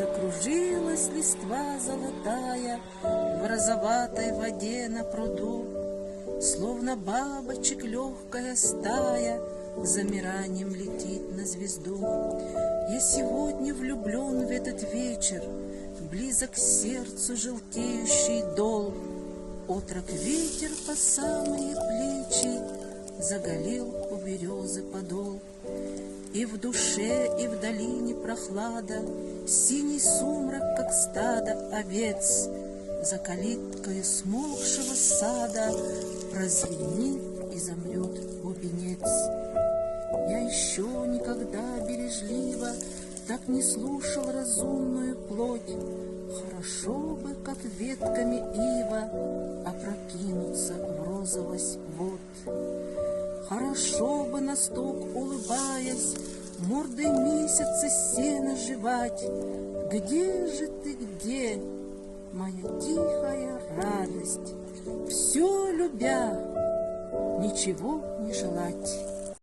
Закружилась листва золотая в розоватой воде на пруду, словно бабочек легкая стая замиранием летит на звезду. Я сегодня влюблен в этот вечер, близок к сердцу желтеющий дол. Отрок ветер по самые плечи заголил у березы подол. И в душе, и в долине прохлада, синий сумрак, как стадо овец, за калиткою смолкшего сада прозвенит и замрет бубенец. Я еще никогда бережливо так не слушал разумную плоть. Хорошо бы, как ветками ива, опрокинуться в розовость вод. Хорошо бы на стук, улыбаясь, мордой месяца сено жевать. Где же ты, где, моя тихая радость, все любя, ничего не желать?